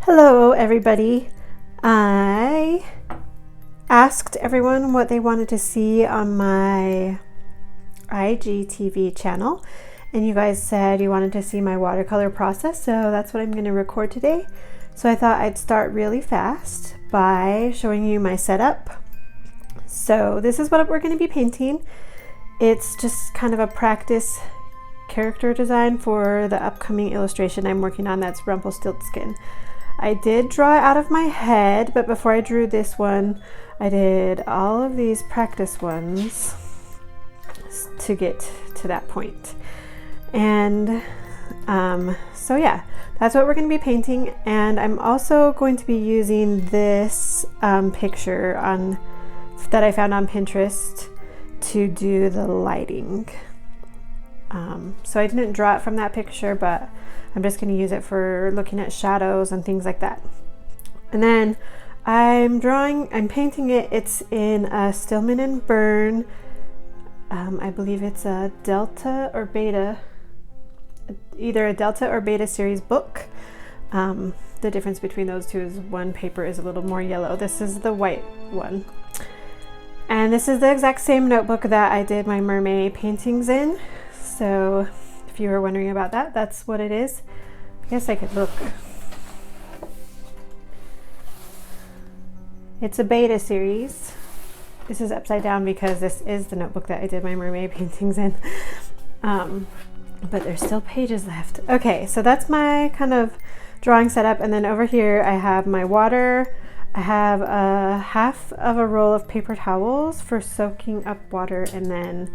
Hello everybody. I asked everyone what they wanted to see on my IGTV channel, and you guys said you wanted to see my watercolor process, so that's what I'm going to record today. So I thought I'd start really fast by showing you my setup. So this is what we're going to be painting. It's just kind of a practice character design for the upcoming illustration I'm working on, that's Rumpelstiltskin. I did draw out of my head, but before I drew this one, I did all of these practice ones to get to that point. And so yeah, that's what we're going to be painting. And I'm also going to be using this picture that I found on Pinterest to do the lighting. So I didn't draw it from that picture, but I'm just going to use it for looking at shadows and things like that. And then I'm painting it. It's in a Stillman and Burn. I believe it's a Delta or Beta, either a Delta or Beta series book. The difference between those two is one paper is a little more yellow. This is the white one. And this is the exact same notebook that I did my mermaid paintings in. So if you were wondering about that, that's what it is. I guess I could look. It's a Beta series. This is upside down because this is the notebook that I did my mermaid paintings in. But there's still pages left. Okay, so that's my kind of drawing setup. And then over here I have my water. I have a half of a roll of paper towels for soaking up water, and then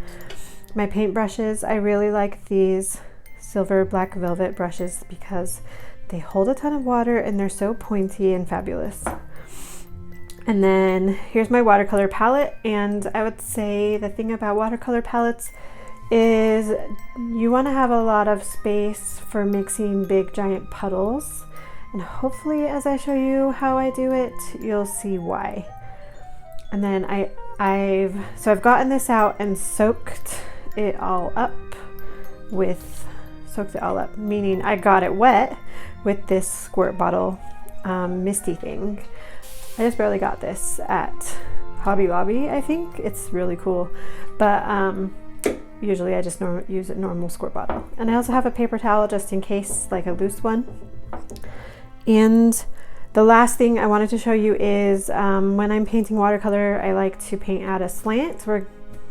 my paint brushes. I really like these silver black velvet brushes because they hold a ton of water and they're so pointy and fabulous. And then here's my watercolor palette, and I would say the thing about watercolor palettes is you want to have a lot of space for mixing big giant puddles, and hopefully as I show you how I do it, you'll see why. And then I've gotten this out and soaked it all up, meaning I got it wet with this squirt bottle misty thing. I just barely got this at Hobby Lobby, I think. It's really cool, but usually I just use a normal squirt bottle. And I also have a paper towel just in case, like a loose one. And the last thing I wanted to show you is when I'm painting watercolor, I like to paint at a slant. We're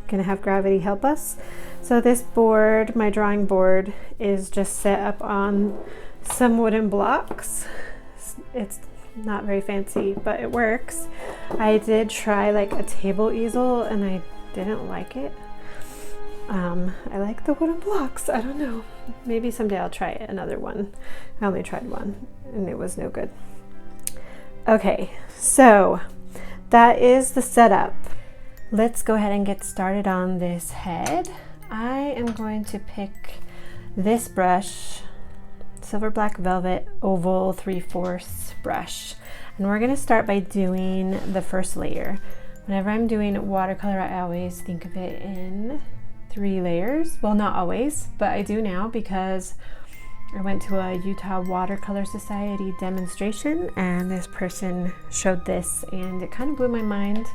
gonna have gravity help us. So this board, my drawing board, is just set up on some wooden blocks. It's not very fancy, but it works. I did try like a table easel and I didn't like it. I like the wooden blocks. I don't know. Maybe someday I'll try another one. I only tried one and it was no good. Okay, so that is the setup. Let's go ahead and get started on this head. I am going to pick this brush, Silver Black Velvet Oval 3/4 brush. And we're gonna start by doing the first layer. Whenever I'm doing watercolor, I always think of it in 3 layers. Well, not always, but I do now because I went to a Utah Watercolor Society demonstration and this person showed this and it kind of blew my mind.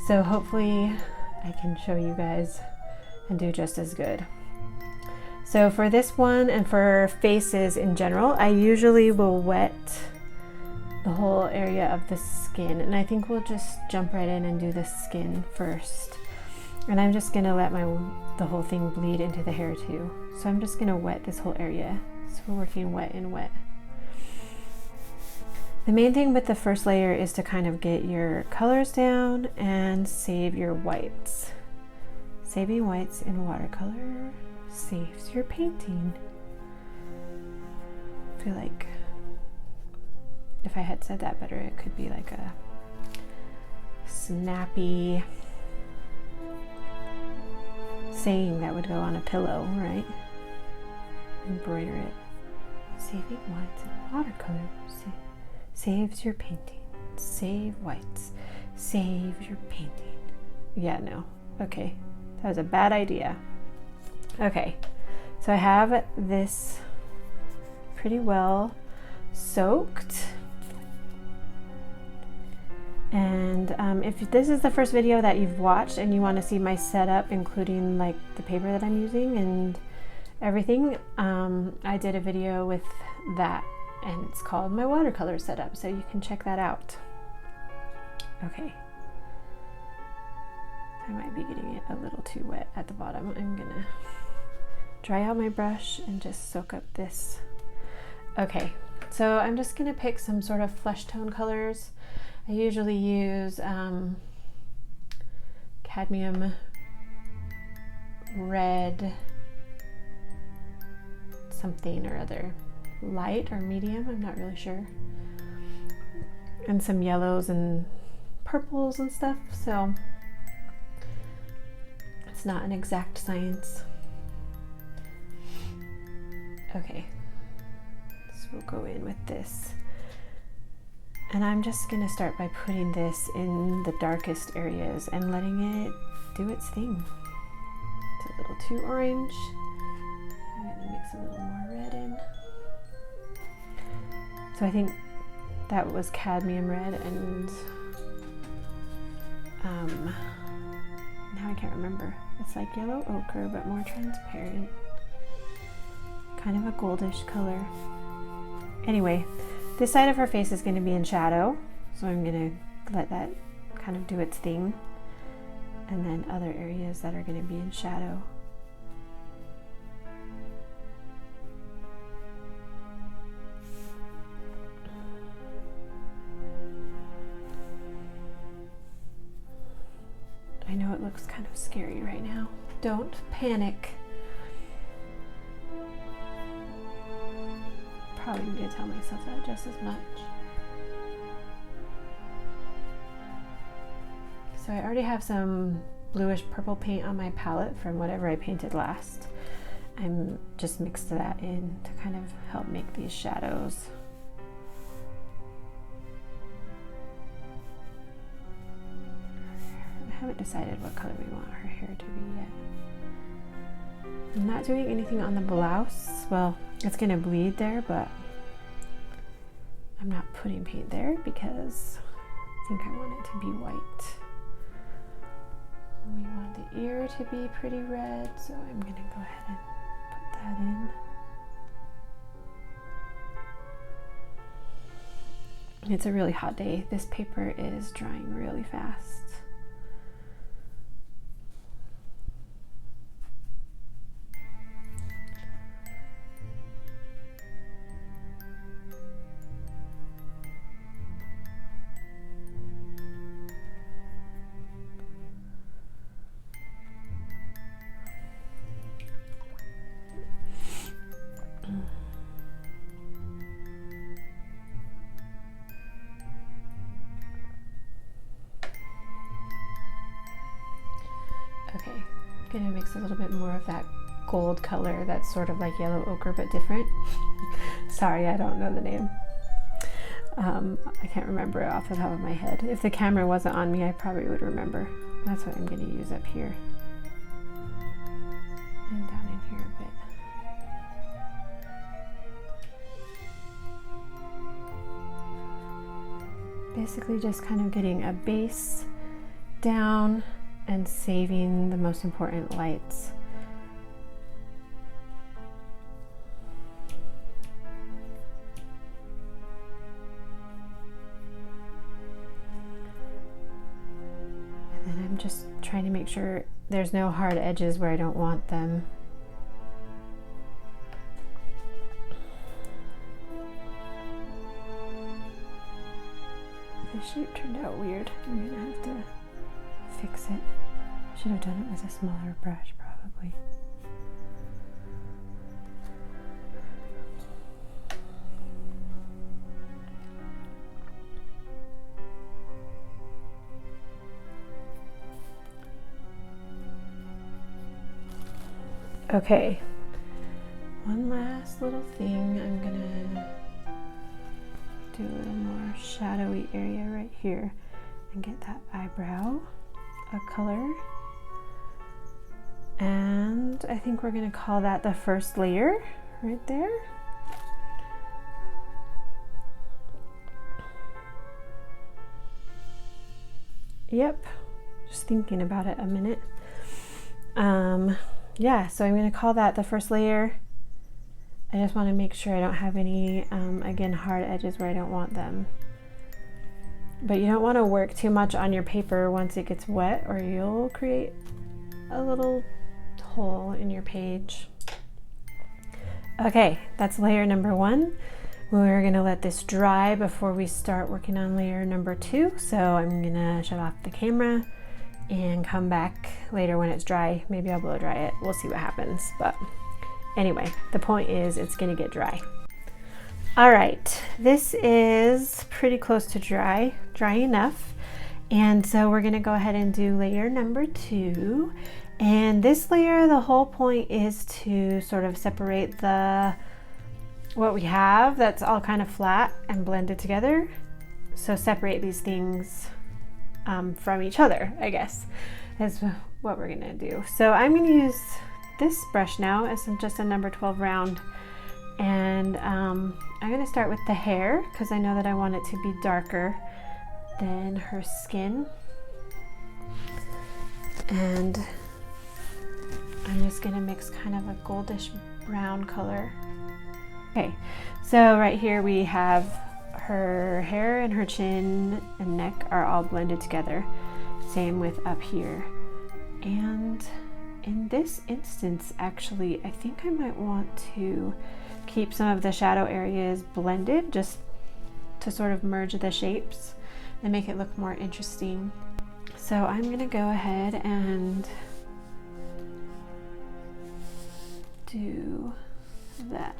So hopefully I can show you guys and do just as good. So for this one and for faces in general, I usually will wet the whole area of the skin, and I think we'll just jump right in and do the skin first. And I'm just gonna let the whole thing bleed into the hair too. So I'm just gonna wet this whole area. So we're working wet and wet. The main thing with the first layer is to kind of get your colors down and save your whites. Saving whites in watercolor saves your painting. I feel like if I had said that better, it could be like a snappy saying that would go on a pillow, right? Embroider it. Saving whites in watercolor saves your painting. Save whites. Save your painting. Yeah, no. Okay. That was a bad idea. Okay. So I have this pretty well soaked. And if this is the first video that you've watched and you want to see my setup, including like the paper that I'm using and everything, I did a video with that, and it's called my watercolor setup, so you can check that out. Okay, I might be getting it a little too wet at the bottom. I'm gonna dry out my brush and just soak up this. Okay, so I'm just gonna pick some sort of flesh tone colors. I usually use cadmium red something or other, light or medium, I'm not really sure, and some yellows and purples and stuff, so it's not an exact science. Okay, so we'll go in with this. And I'm just gonna start by putting this in the darkest areas and letting it do its thing. It's a little too orange. I'm gonna mix a little more red in. So I think that was cadmium red, and now I can't remember. It's like yellow ochre, but more transparent. Kind of a goldish color. Anyway, this side of her face is going to be in shadow, so I'm going to let that kind of do its thing. And then other areas that are going to be in shadow. I know it looks kind of scary right now. Don't panic. Probably need to tell myself that just as much. So I already have some bluish purple paint on my palette from whatever I painted last. I'm just mixed that in to kind of help make these shadows. I haven't decided what color we want her hair to be yet. I'm not doing anything on the blouse. Well, it's gonna bleed there, but I'm not putting paint there because I think I want it to be white. We want the ear to be pretty red, so I'm gonna go ahead and put that in. It's a really hot day. This paper is drying really fast. Okay, I'm gonna mix a little bit more of that gold color that's sort of like yellow ochre but different. Sorry, I don't know the name. I can't remember it off the top of my head. If the camera wasn't on me, I probably would remember. That's what I'm gonna use up here. And down in here a bit. Basically just kind of getting a base down and saving the most important lights. And then I'm just trying to make sure there's no hard edges where I don't want them. The shape turned out weird. I'm gonna have to fix it. Should have done it with a smaller brush, probably. Okay, one last little thing. I'm gonna do a little more shadowy area right here and get that eyebrow a color. And I think we're gonna call that the first layer right there. Yep, just thinking about it a minute. Yeah, so I'm going to call that the first layer. I just want to make sure I don't have any, again, hard edges where I don't want them. But you don't want to work too much on your paper once it gets wet, or you'll create a little hole in your page. Okay, that's layer number 1. We're going to let this dry before we start working on layer number 2. So I'm going to shut off the camera and come back later when it's dry. Maybe I'll blow dry it. We'll see what happens. But anyway, the point is it's going to get dry. All right, this is pretty close to dry enough. And so we're going to go ahead and do layer number 2. And this layer, the whole point is to sort of separate what we have that's all kind of flat and blended together. So separate these things from each other, I guess, is what we're gonna do. So I'm gonna use this brush now. It's just a number 12 round. And I'm gonna start with the hair because I know that I want it to be darker than her skin. And I'm just gonna mix kind of a goldish brown color. Okay, so right here we have her hair and her chin and neck are all blended together. Same with up here. And in this instance, actually, I think I might want to keep some of the shadow areas blended just to sort of merge the shapes and make it look more interesting. So I'm gonna go ahead and do that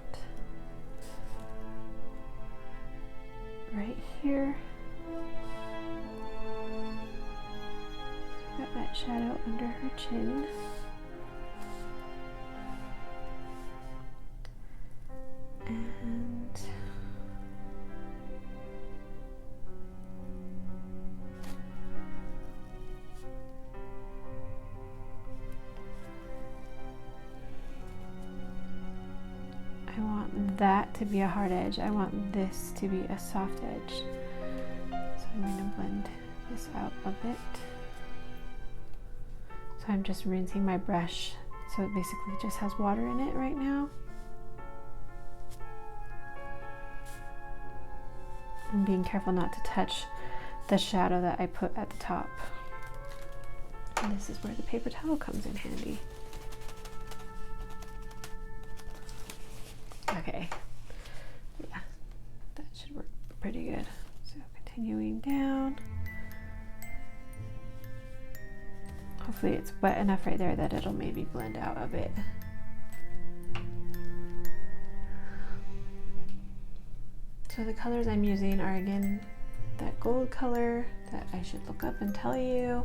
right here. Got that shadow under her chin. And I want that to be a hard edge. I want this to be a soft edge. So I'm going to blend this out a bit. So I'm just rinsing my brush. So it basically just has water in it right now. I'm being careful not to touch the shadow that I put at the top. And this is where the paper towel comes in handy. Okay, yeah, that should work pretty good. So continuing down. Hopefully it's wet enough right there that it'll maybe blend out a bit. So the colors I'm using are, again, that gold color that I should look up and tell you,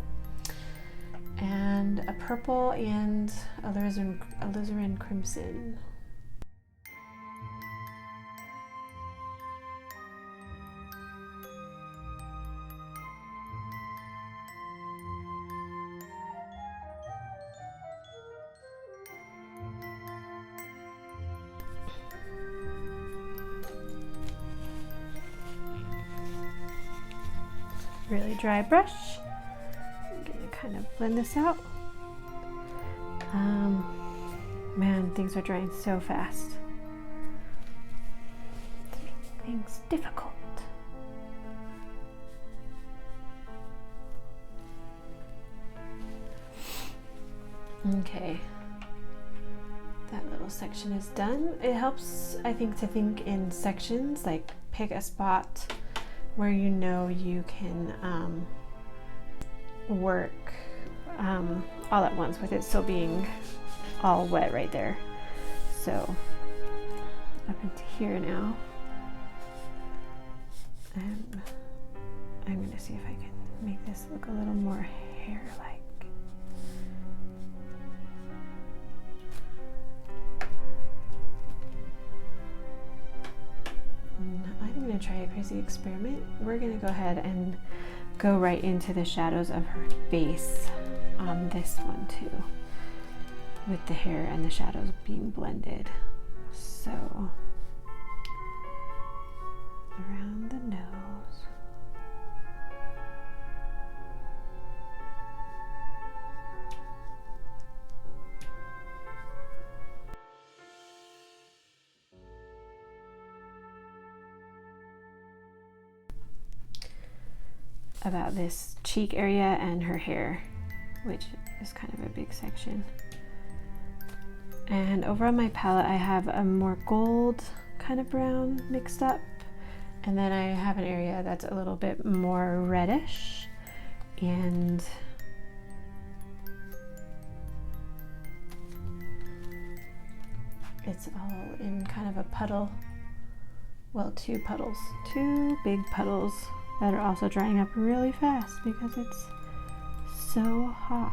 and a purple and alizarin crimson. Really dry brush. I'm gonna kind of blend this out. Man, things are drying so fast. It's making things difficult. Okay, that little section is done. It helps, I think, to think in sections, like pick a spot where you know you can work all at once with it still being all wet right there. So up into here now, and I'm gonna see if I can make this look a little more hair-like. I'm going to try a crazy experiment. We're going to go ahead and go right into the shadows of her face on this one too, with the hair and the shadows being blended. So around the nose, about this cheek area and her hair, which is kind of a big section. And over on my palette I have a more gold kind of brown mixed up, and then I have an area that's a little bit more reddish, and it's all in kind of a puddle. Well, two big puddles that are also drying up really fast because it's so hot.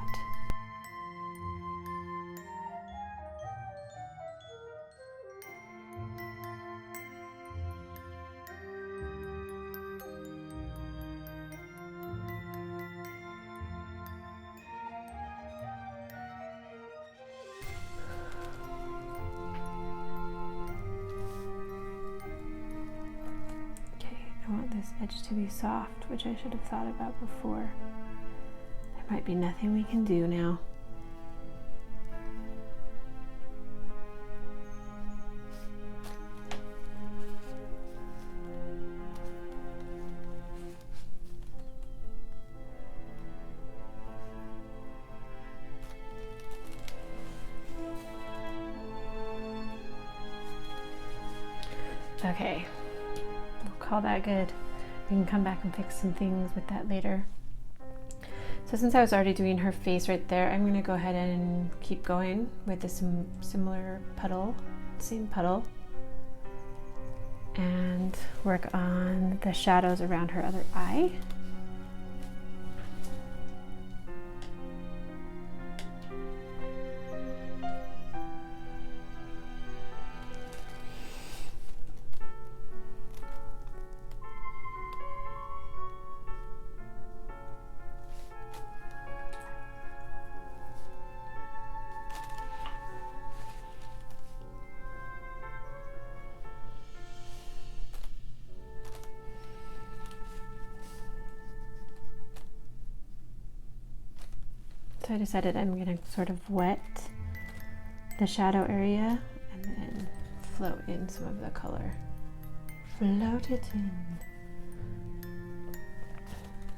I want this edge to be soft, which I should have thought about before. There might be nothing we can do now. Okay. Call that good. We can come back and fix some things with that later. So since I was already doing her face right there, I'm going to go ahead and keep going with this similar puddle, same puddle, and work on the shadows around her other eye. So I decided I'm going to sort of wet the shadow area and then float in some of the color. Float it in.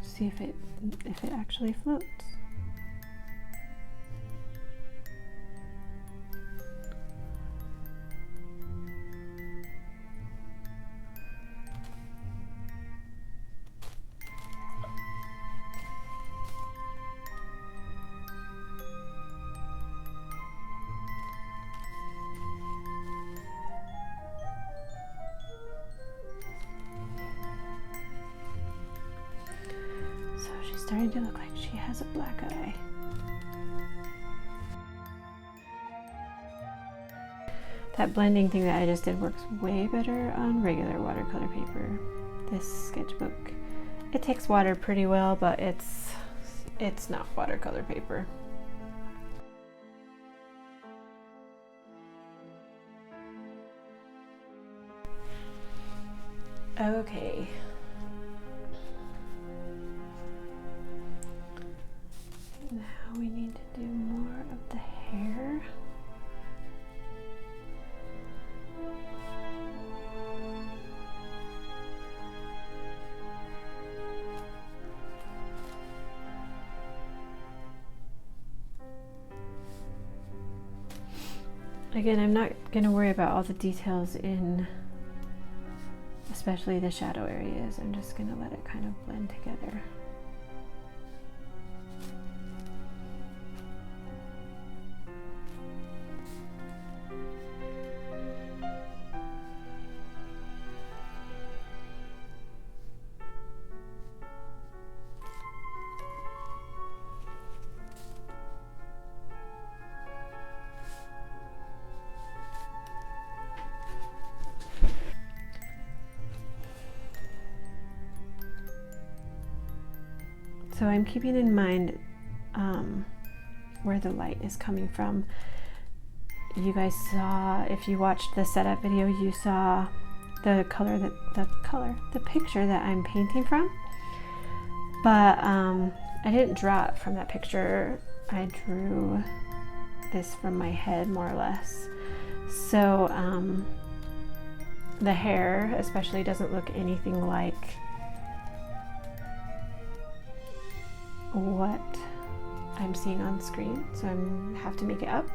See if it actually floats. Starting to look like she has a black eye. That blending thing that I just did works way better on regular watercolor paper. This sketchbook, it takes water pretty well, but it's not watercolor paper. Okay. Now we need to do more of the hair. Again, I'm not going to worry about all the details in especially the shadow areas. I'm just going to let it kind of blend together. So I'm keeping in mind where the light is coming from. You guys saw, if you watched the setup video, you saw the picture that I'm painting from. But I didn't draw it from that picture. I drew this from my head, more or less. So the hair especially doesn't look anything like what I'm seeing on screen, so I have to make it up.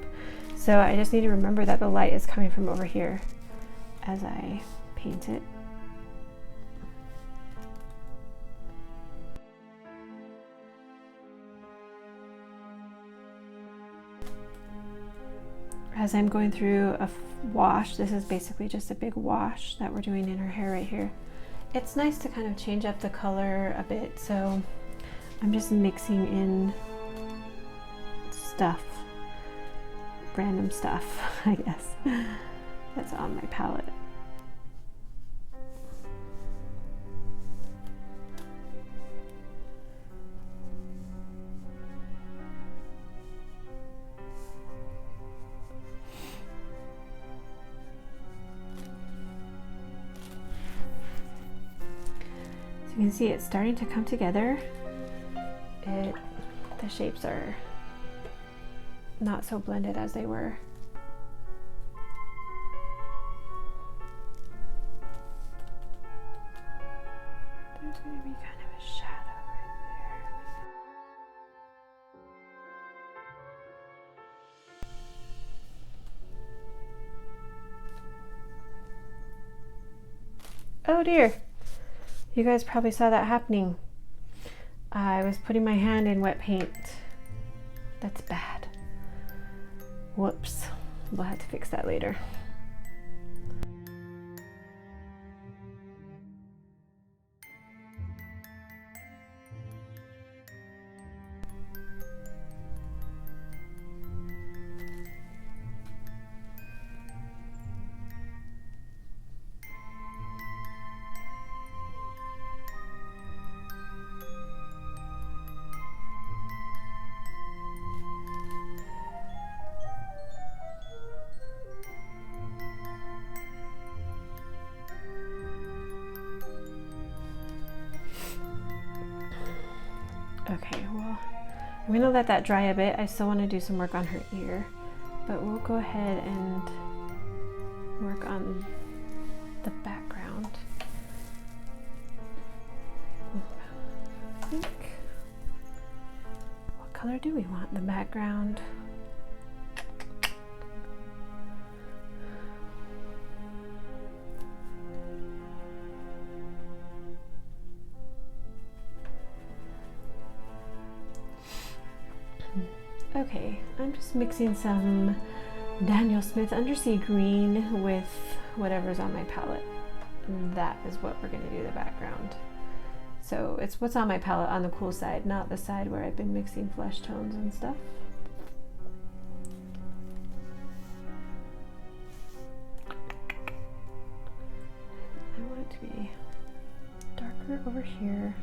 So I just need to remember that the light is coming from over here as I paint it. As I'm going through a wash, this is basically just a big wash that we're doing in her hair right here. It's nice to kind of change up the color a bit, so I'm just mixing in stuff, random stuff, I guess, that's on my palette. You can see it's starting to come together. The shapes are not so blended as they were. There's going to be kind of a shadow right there. Oh dear. You guys probably saw that happening. I was putting my hand in wet paint. That's bad. Whoops. We'll have to fix that later. Okay, well, I'm gonna let that dry a bit. I still want to do some work on her ear, but we'll go ahead and work on the background. I think, what color do we want in the background? Okay, I'm just mixing some Daniel Smith Undersea Green with whatever's on my palette. And that is what we're going to do the background. So it's what's on my palette on the cool side, not the side where I've been mixing flesh tones and stuff. I want it to be darker over here.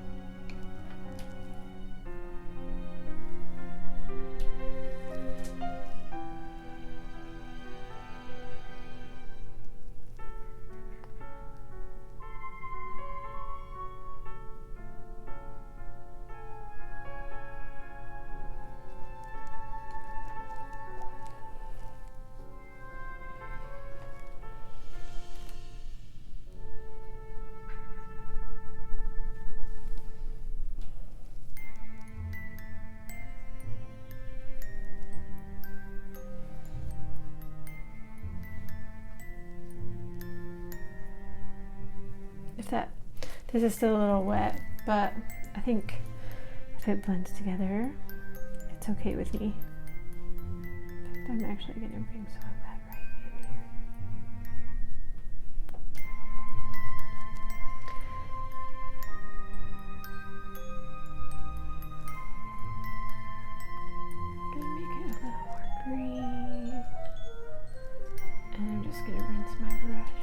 This is still a little wet, but I think if it blends together, it's okay with me. In fact, I'm actually going to bring some of that right in here. I'm going to make it a little more green. And I'm just going to rinse my brush.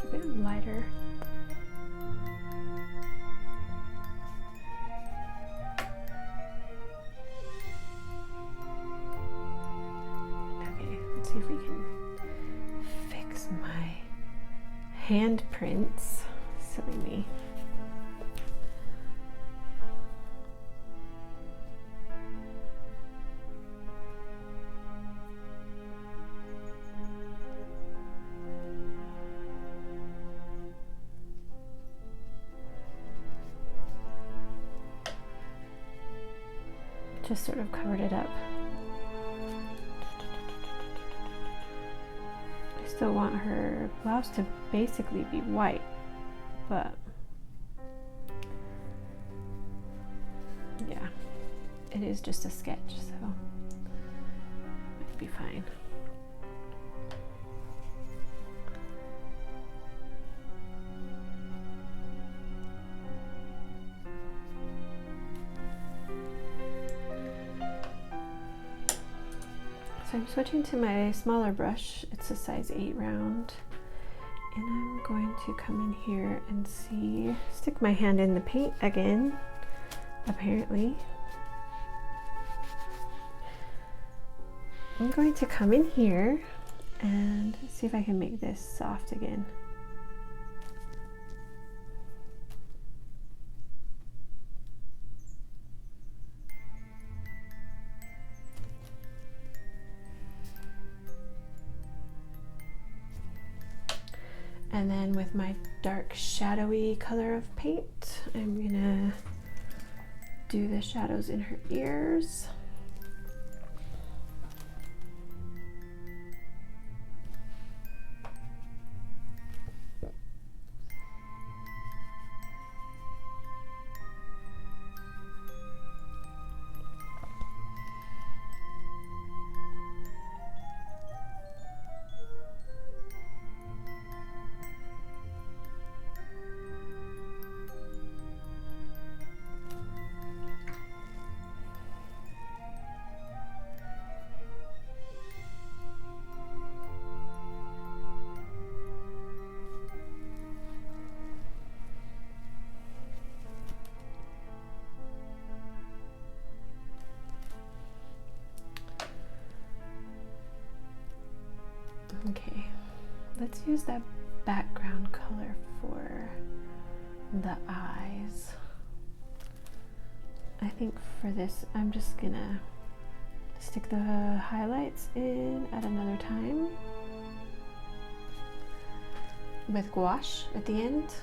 Keep it lighter. Okay, let's see if we can fix my handprints. Silly me. just sort of covered it up. I still want her blouse to basically be white, but yeah, it is just a sketch, so might be fine. So I'm switching to my smaller brush. It's a size 8 round. And I'm going to come in here and stick my hand in the paint again, apparently. I'm going to come in here and see if I can make this soft again. And then with my dark shadowy color of paint, I'm gonna do the shadows in her ears. Okay, let's use that background color for the eyes. I think for this, I'm just gonna stick the highlights in at another time with gouache at the end.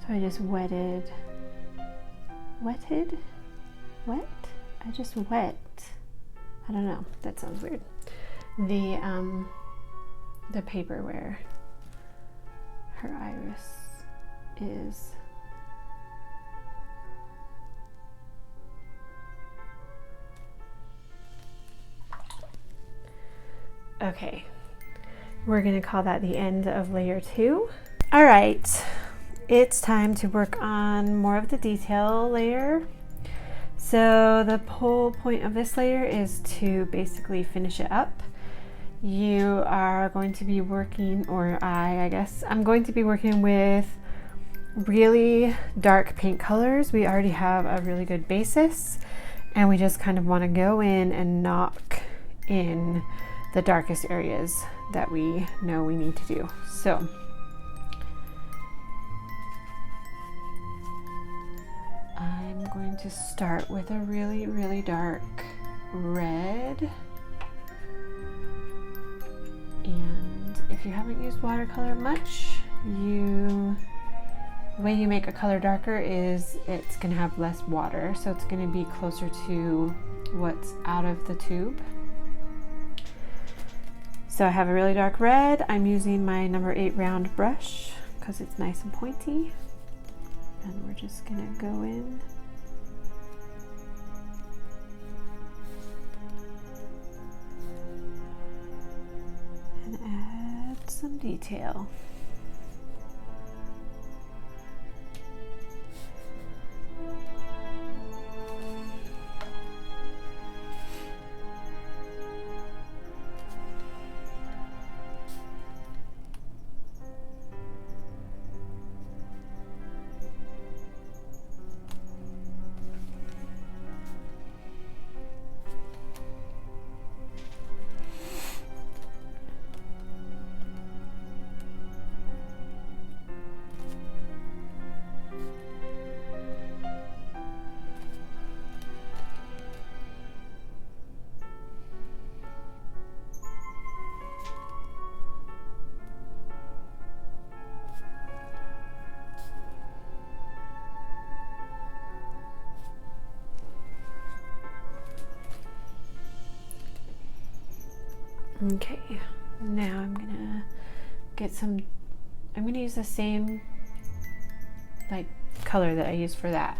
So I just wet? I just wet. I don't know, that sounds weird. The paper where her iris is. Okay, we're gonna call that the end of layer 2. All right. It's time to work on more of the detail layer. So the whole point of this layer is to basically finish it up. You are going to be working, or I guess, I'm going to be working with really dark paint colors. We already have a really good basis, and we just kind of want to go in and knock in the darkest areas that we know we need to do. So I'm going to start with a really, really dark red. And if you haven't used watercolor much, the way you make a color darker is it's going to have less water, so it's going to be closer to what's out of the tube. So I have a really dark red. I'm using my number 8 round brush because it's nice and pointy. And we're just gonna go in and add some detail. Okay, now I'm gonna I'm gonna use the same like color that I used for that.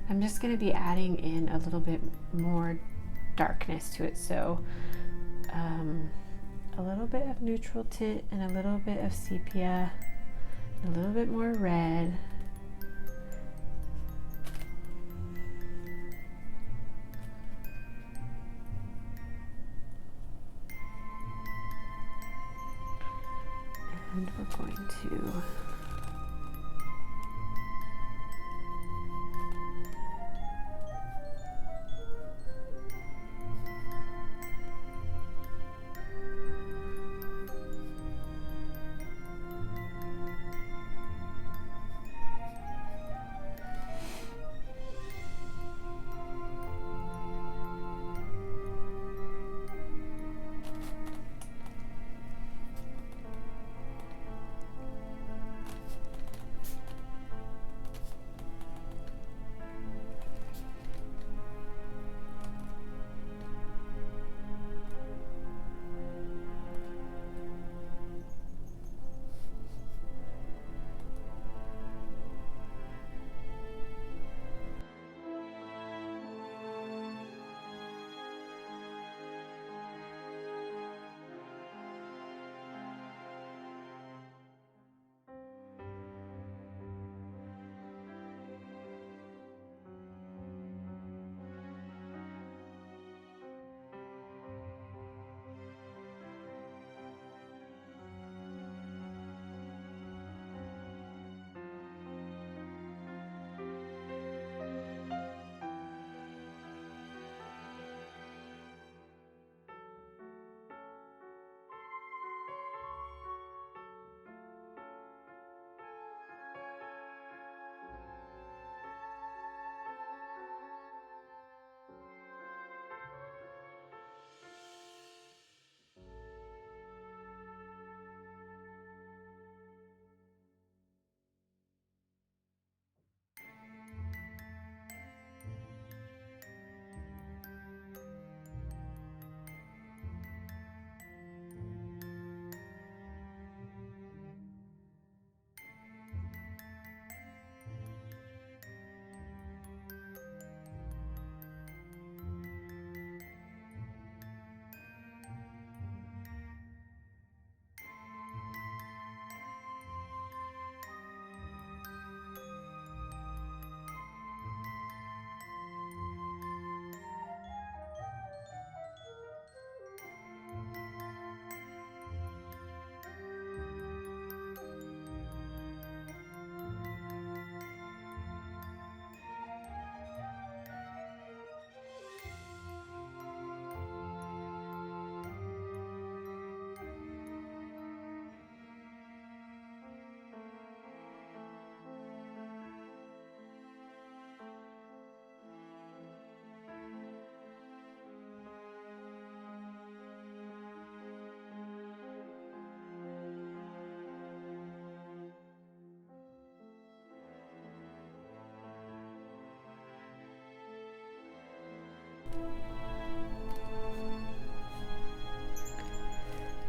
I'm just gonna be adding in a little bit more darkness to it. So a little bit of neutral tint and a little bit of sepia, a little bit more red. And we're going to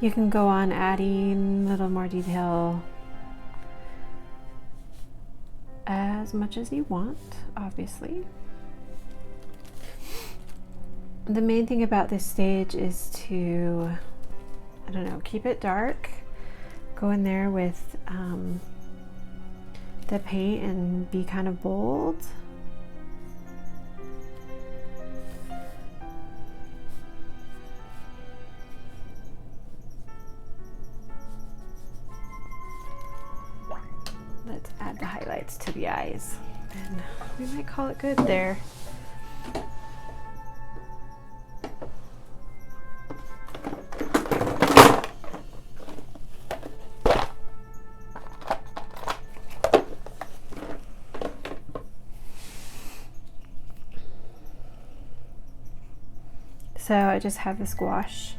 you can go on adding a little more detail as much as you want, obviously. The main thing about this stage is to, I don't know, keep it dark. Go in there with the paint and be kind of bold. Let's add the highlights to the eyes, and we might call it good there. So I just have this gouache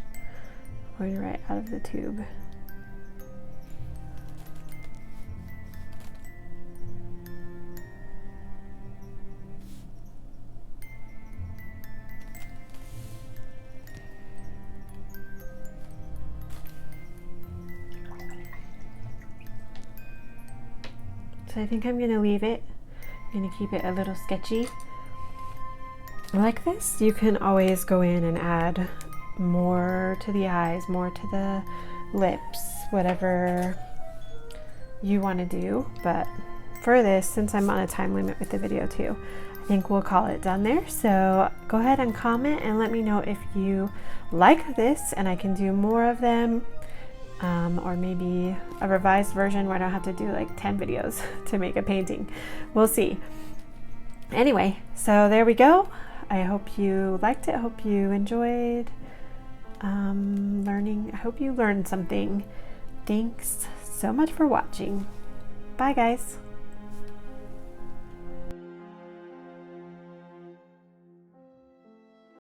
going right out of the tube. So I think I'm gonna leave it. I'm gonna keep it a little sketchy. Like this, you can always go in and add more to the eyes, more to the lips, whatever you want to do. But for this, since I'm on a time limit with the video too, I think we'll call it done there. So go ahead and comment and let me know if you like this and I can do more of them, or maybe a revised version where I don't have to do like 10 videos to make a painting. We'll see. Anyway, so there we go. I hope you liked it. I hope you enjoyed learning. I hope you learned something. Thanks so much for watching. Bye guys.